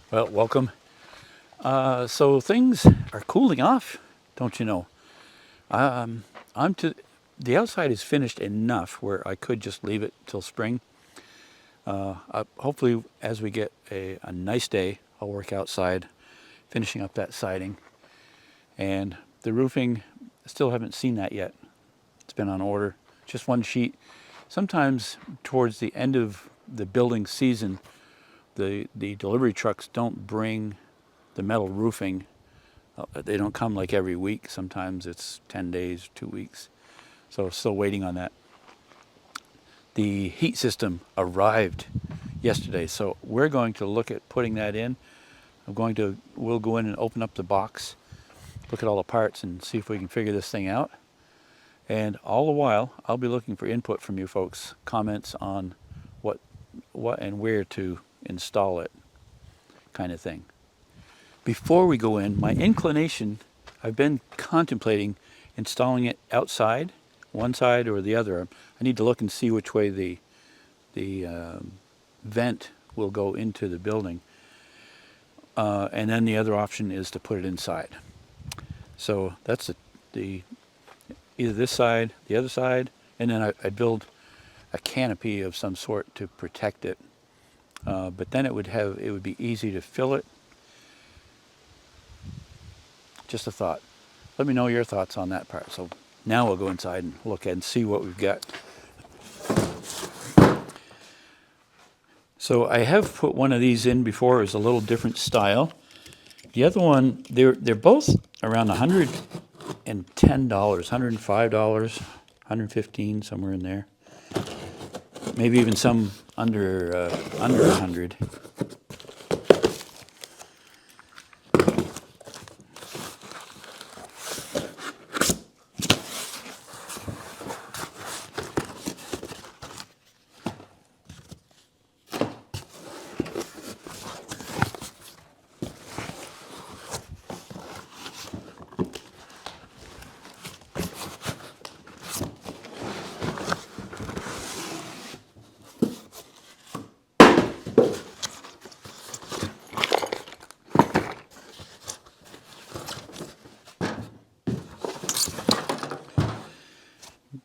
Well, welcome. So things are cooling off, don't you know? Um, I'm to the outside is finished enough where I could just leave it till spring. Hopefully, as we get a nice day, I'll work outside, finishing up that siding, and the roofing. Still haven't seen that yet. It's been on order, just one sheet. Sometimes towards the end of the building season, the delivery trucks don't bring the metal roofing. They don't come like every week. Sometimes it's 10 days, 2 weeks. So still waiting on that. The heat system arrived yesterday, so we're going to look at putting that in. We'll go in and open up the box, look at all the parts and see if we can figure this thing out. And all the while, I'll be looking for input from you folks, comments on what and where to install it, kind of thing. Before we go in, my inclination, I've been contemplating installing it outside, one side or the other. I need to look and see which way the vent will go into the building. And then the other option is to put it inside. So that's the either this side, the other side, and then I'd build a canopy of some sort to protect it. But then it would be easy to fill it. Just a thought. Let me know your thoughts on that part. So now we'll go inside and look and see what we've got. So I have put one of these in before. It was a little different style. The other one, they're both around $110, $105, $115, somewhere in there. Maybe even some under 100.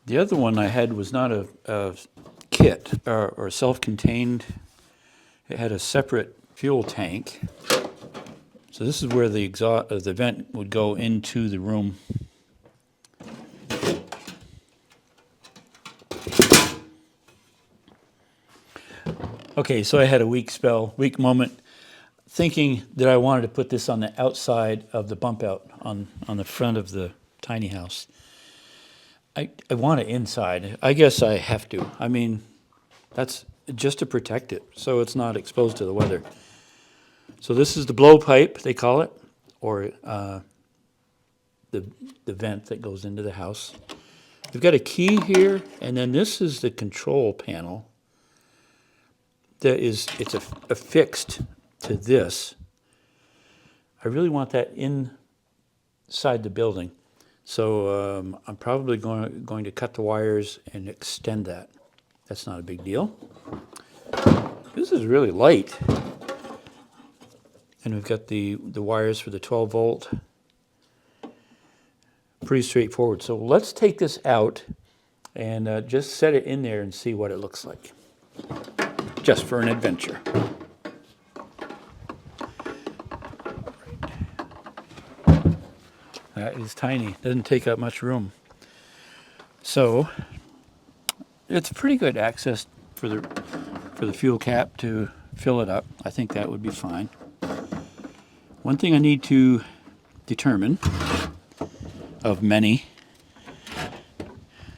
The other one I had was not a kit or self-contained. It had a separate fuel tank. So this is where the vent would go into the room. Okay, so I had a weak moment, thinking that I wanted to put this on the outside of the bump out on the front of the tiny house. I want it inside. I guess I have to. I mean, that's just to protect it so it's not exposed to the weather. So this is the blowpipe, they call it, or the vent that goes into the house. We've got a key here, and then this is the control panel. It's affixed to this. I really want that inside the building. So I'm probably going to cut the wires and extend that. That's not a big deal. This is really light. And we've got the wires for the 12 volt. Pretty straightforward. So let's take this out and just set it in there and see what it looks like. Just for an adventure. That is tiny. Doesn't take up much room. So it's pretty good access for the fuel cap to fill it up. I think that would be fine. One thing I need to determine, of many,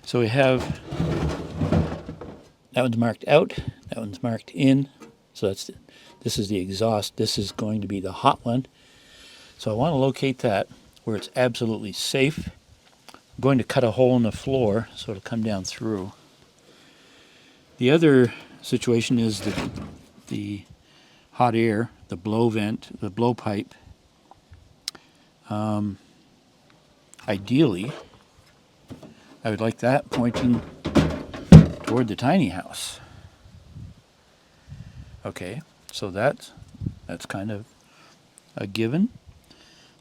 so we have that one's marked out, that one's marked in. So this is the exhaust. This is going to be the hot one. So I want to locate that where it's absolutely safe. I'm going to cut a hole in the floor so it'll come down through. The other situation is the hot air, the blow vent, the blow pipe. Ideally, I would like that pointing toward the tiny house. Okay, so that's kind of a given.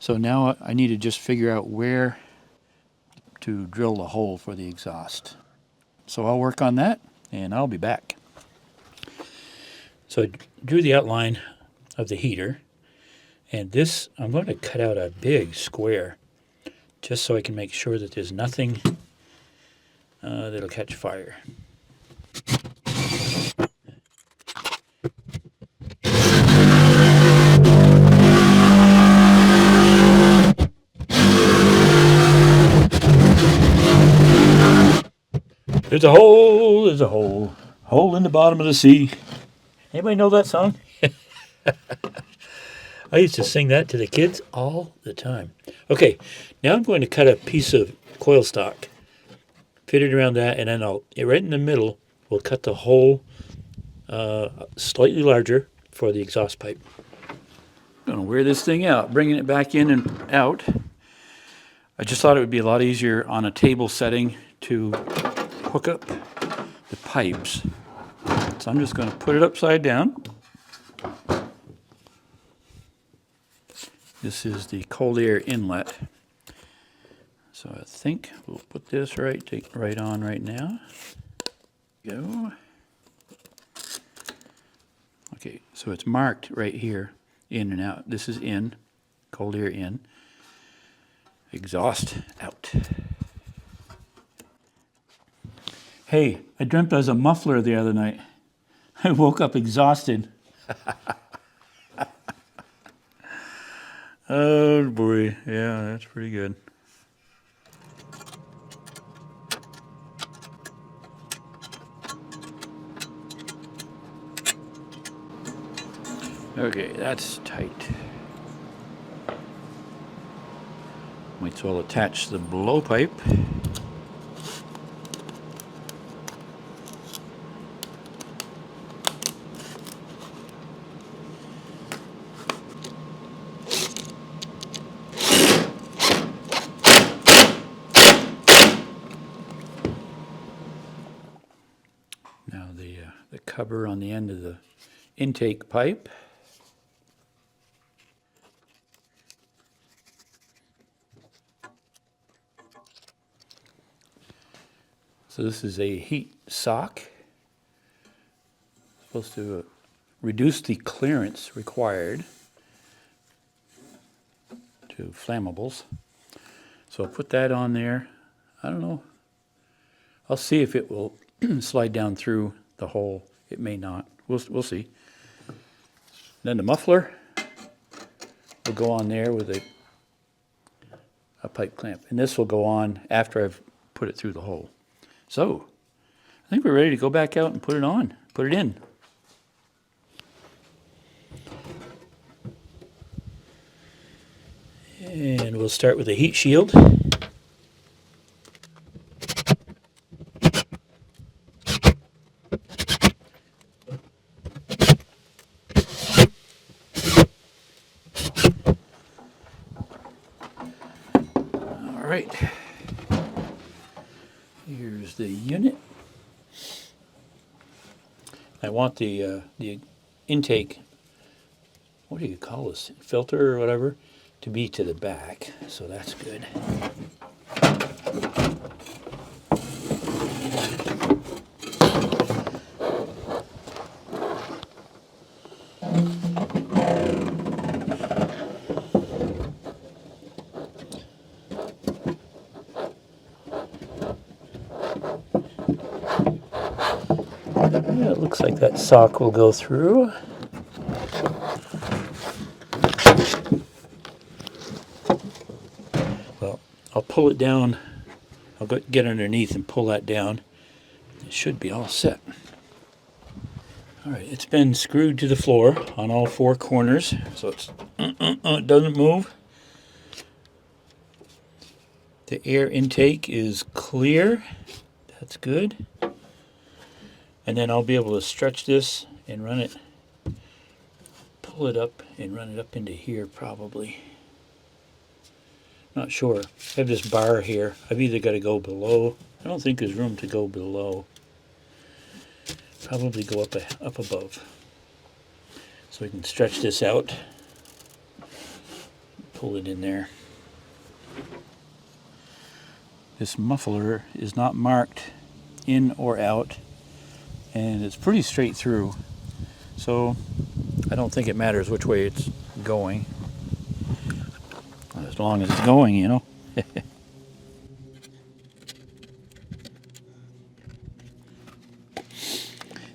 So now I need to just figure out where to drill the hole for the exhaust. So I'll work on that and I'll be back. So I drew the outline of the heater, and this I'm going to cut out a big square just so I can make sure that there's nothing that'll catch fire. There's a hole, there's a hole. Hole in the bottom of the sea. Anybody know that song? I used to sing that to the kids all the time. Okay, now I'm going to cut a piece of coil stock, fit it around that, and then right in the middle, we'll cut the hole slightly larger for the exhaust pipe. I'm going to wear this thing out, bringing it back in and out. I just thought it would be a lot easier on a table setting to hook up the pipes. So I'm just going to put it upside down. This is the cold air inlet. So I think we'll put this right on right now. Go. Okay, so it's marked right here, in and out. This is in, cold air in, exhaust out. Hey, I dreamt I was a muffler the other night. I woke up exhausted. Oh boy, yeah, that's pretty good. Okay, that's tight. Might as well attach the blowpipe. Now the cover on the end of the intake pipe. So this is a heat sock. Supposed to reduce the clearance required to flammables. So I'll put that on there. I don't know. I'll see if it will slide down through the hole. It may not. We'll see. Then the muffler will go on there with a pipe clamp. And this will go on after I've put it through the hole. So, I think we're ready to go back out and put it on, put it in. And we'll start with a heat shield. All right. Here's the unit. I want the intake, what do you call this, filter or whatever, to be to the back, so that's good. Yeah, it looks like that sock will go through. Well, I'll pull it down. I'll get underneath and pull that down. It should be all set. All right, it's been screwed to the floor on all four corners, so it doesn't move. The air intake is clear. That's good. And then I'll be able to stretch this and run it, pull it up and run it up into here probably. Not sure. I have this bar here. I've either got to go below. I don't think there's room to go below. Probably go up above. So we can stretch this out. pull it in there. This muffler is not marked in or out, and it's pretty straight through, so I don't think it matters which way it's going, as long as it's going, you know.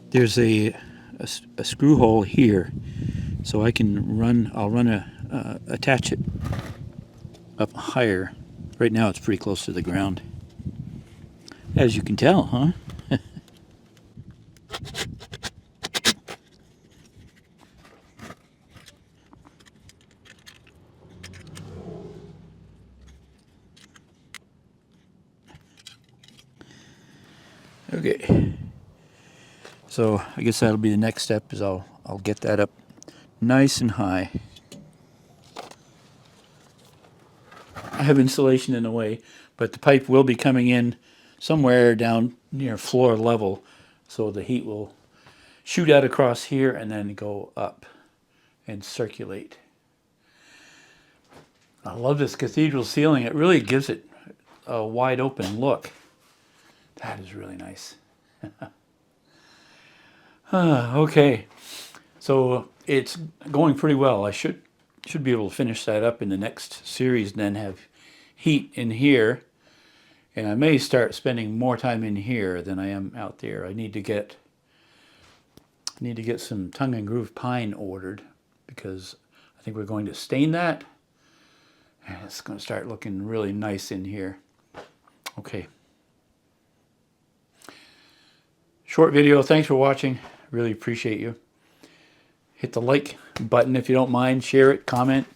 There's a screw hole here, so I can attach it up higher. Right now it's pretty close to the ground, as you can tell, huh? Okay, so I guess that'll be the next step, is I'll get that up nice and high. I have insulation in the way, but the pipe will be coming in somewhere down near floor level, so the heat will shoot out across here and then go up and circulate. I love this cathedral ceiling. It really gives it a wide open look. That is really nice. Okay, so it's going pretty well. I should be able to finish that up in the next series and then have heat in here. And I may start spending more time in here than I am out there. I need to get some tongue and groove pine ordered, because I think we're going to stain that. And it's going to start looking really nice in here. Okay. Short video. Thanks for watching. Really appreciate you. Hit the like button if you don't mind. Share it, comment.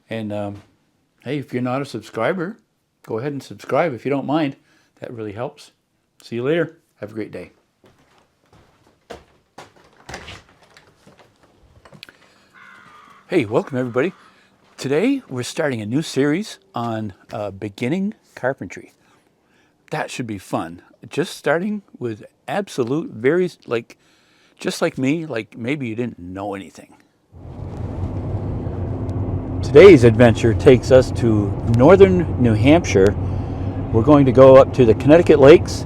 And hey, if you're not a subscriber, go ahead and subscribe if you don't mind. That really helps. See you later. Have a great day. Hey, welcome everybody. Today we're starting a new series on beginning carpentry. That should be fun. Just starting with absolute, very, just like me, like maybe you didn't know anything. Today's adventure takes us to northern New Hampshire. We're going to go up to the Connecticut Lakes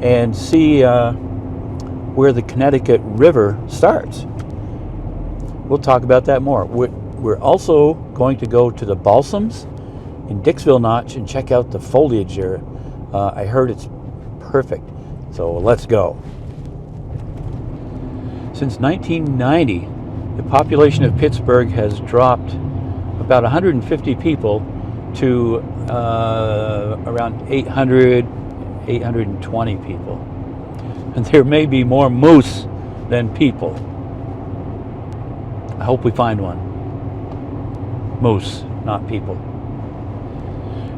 and see where the Connecticut River starts. We'll talk about that more. We're also going to go to the balsams in Dixville Notch and check out the foliage there. I heard it's perfect, so let's go. Since 1990, the population of Pittsburgh has dropped about 150 people to around 820 people. And there may be more moose than people. I hope we find one. Moose, not people.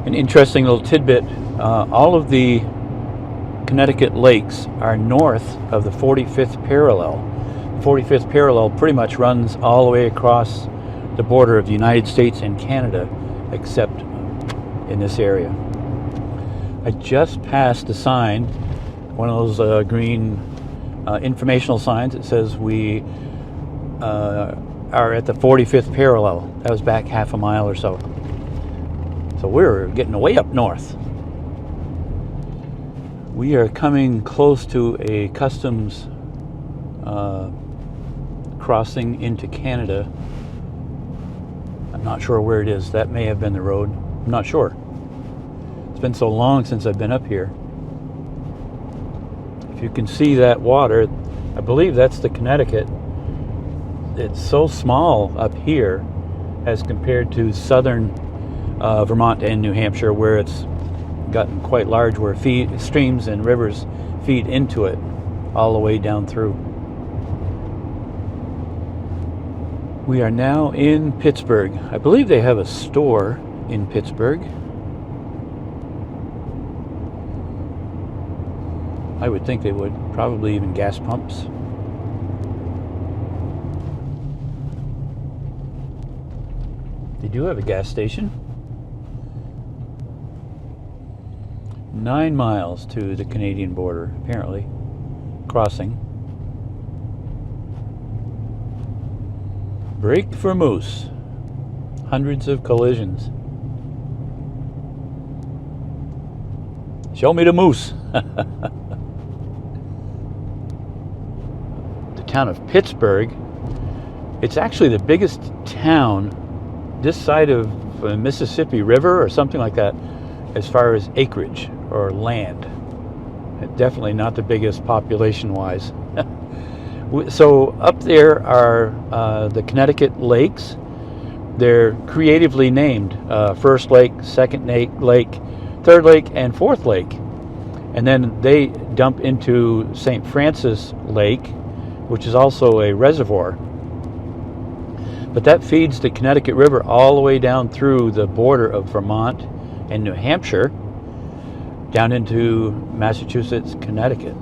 An interesting little tidbit, all of the Connecticut lakes are north of the 45th parallel. The 45th parallel pretty much runs all the way across the border of the United States and Canada, except in this area. I just passed a sign, one of those green informational signs. It says we are at the 45th parallel. That was back half a mile or so. So we're getting way up north. We are coming close to a customs crossing into Canada. I'm not sure where it is. That may have been the road. I'm not sure. It's been so long since I've been up here. If you can see that water, I believe that's the Connecticut. It's so small up here as compared to southern Vermont and New Hampshire, where it's gotten quite large, where streams and rivers feed into it all the way down through. We are now in Pittsburgh. I believe they have a store in Pittsburgh. I would think they would. Probably even gas pumps. They do have a gas station. 9 miles to the Canadian border, apparently. Crossing. Break for moose. Hundreds of collisions. Show me the moose. The town of Pittsburgh. It's actually the biggest town this side of the Mississippi River or something like that as far as acreage or land. Definitely not the biggest population-wise. So up there are the Connecticut lakes. They're creatively named First Lake, Second Lake, Third Lake, and Fourth Lake. And then they dump into St. Francis Lake, which is also a reservoir. But that feeds the Connecticut River all the way down through the border of Vermont and New Hampshire, down into Massachusetts, Connecticut.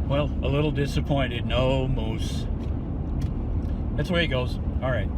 Well, a little disappointed. No moose. That's the way it goes. All right.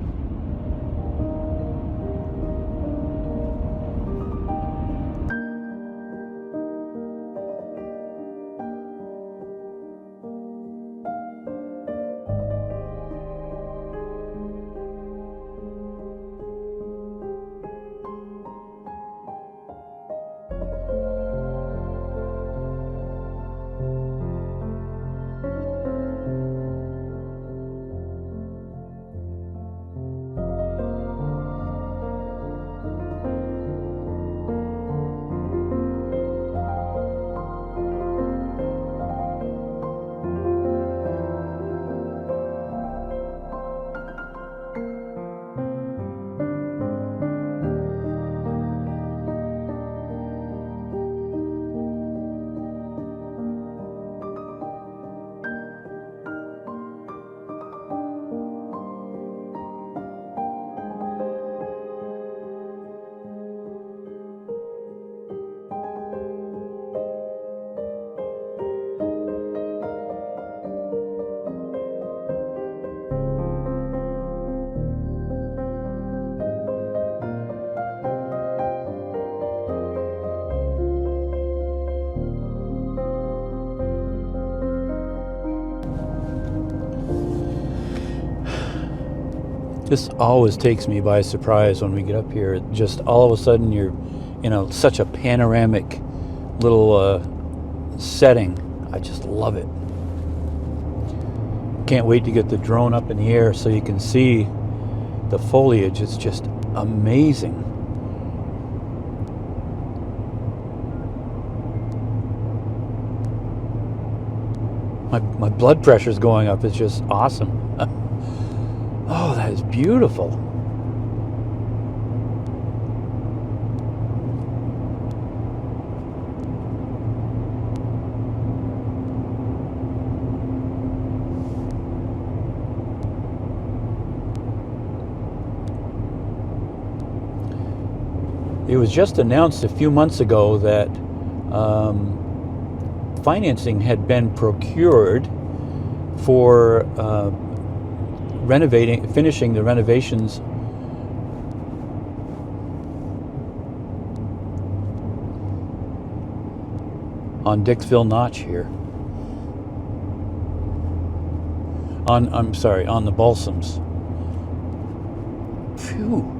This always takes me by surprise when we get up here. It just all of a sudden you're in such a panoramic little setting. I just love it. Can't wait to get the drone up in the air so you can see the foliage. It's just amazing. My blood pressure's going up. It's just awesome. Oh, that is beautiful. It was just announced a few months ago that financing had been procured for finishing the renovations on Dixville Notch here. I'm sorry, on the Balsams. Phew.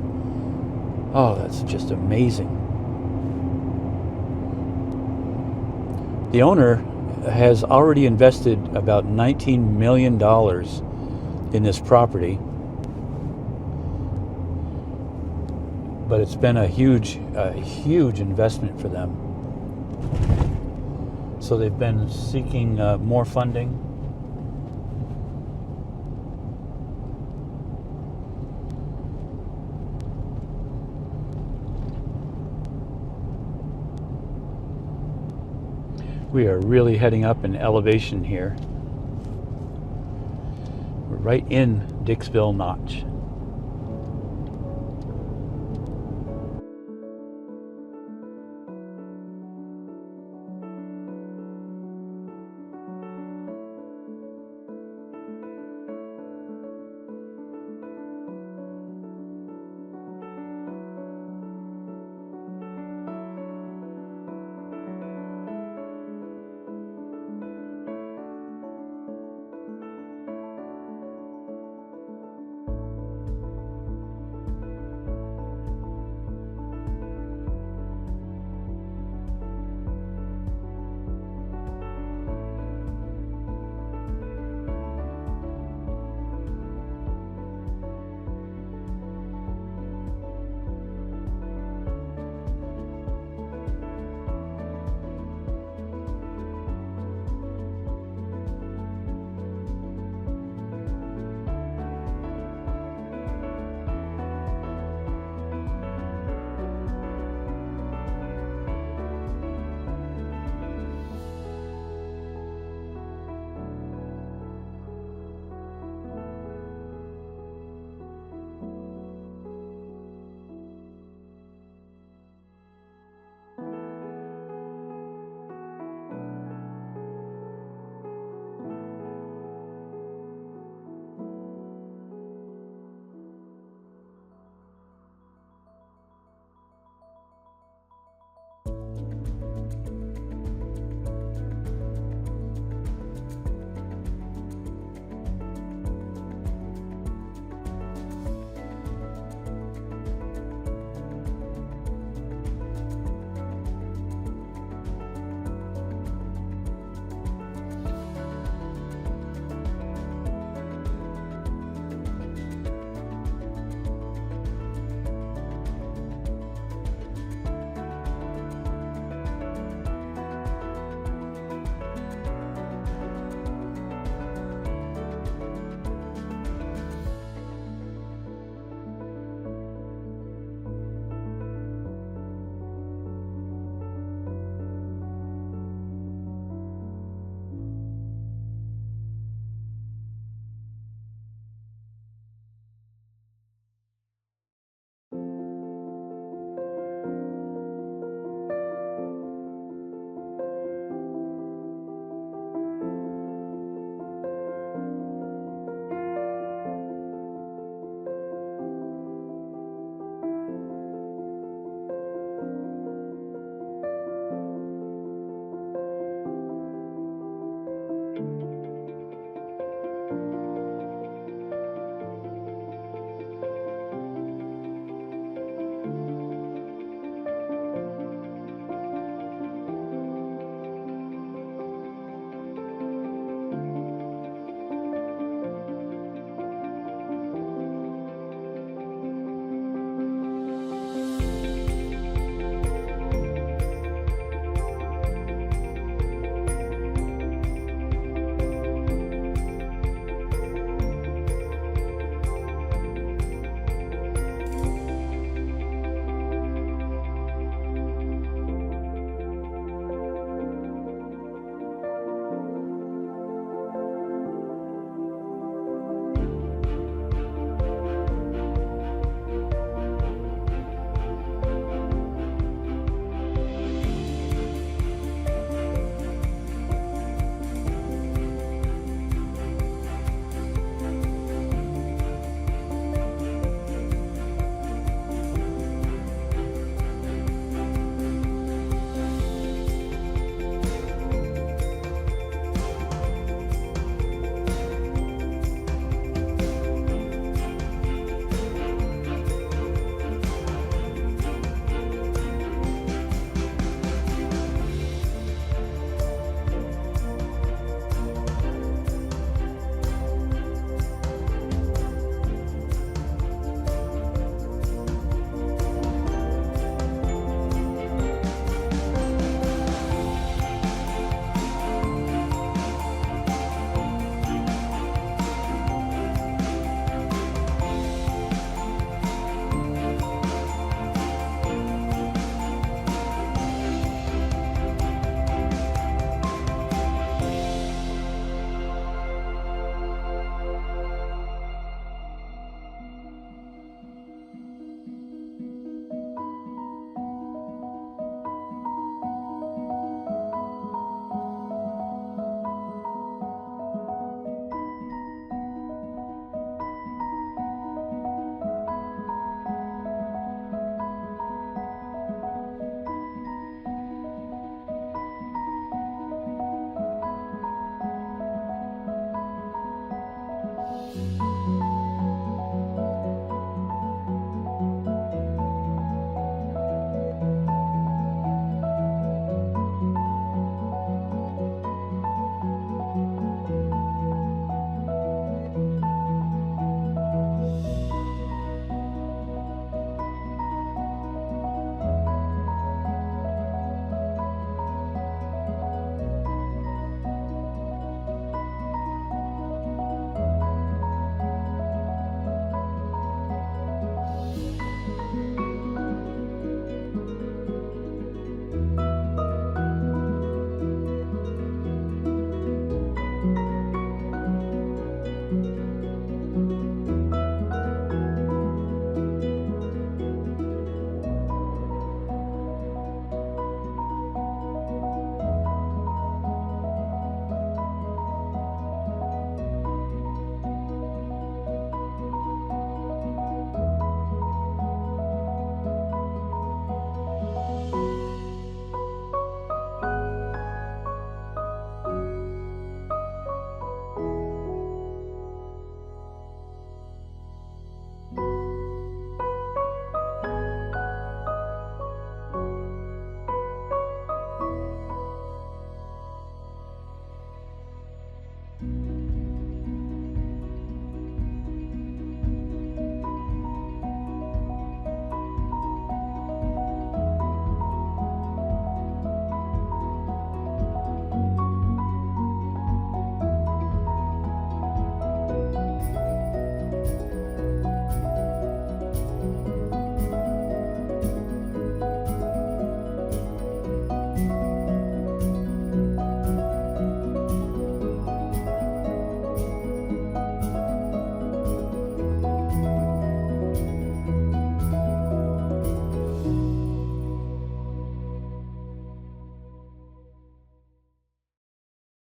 Oh, that's just amazing. The owner has already invested about $19 million in this property, but it's been a huge investment for them. So they've been seeking more funding. We are really heading up in elevation here. We're right in Dixville Notch.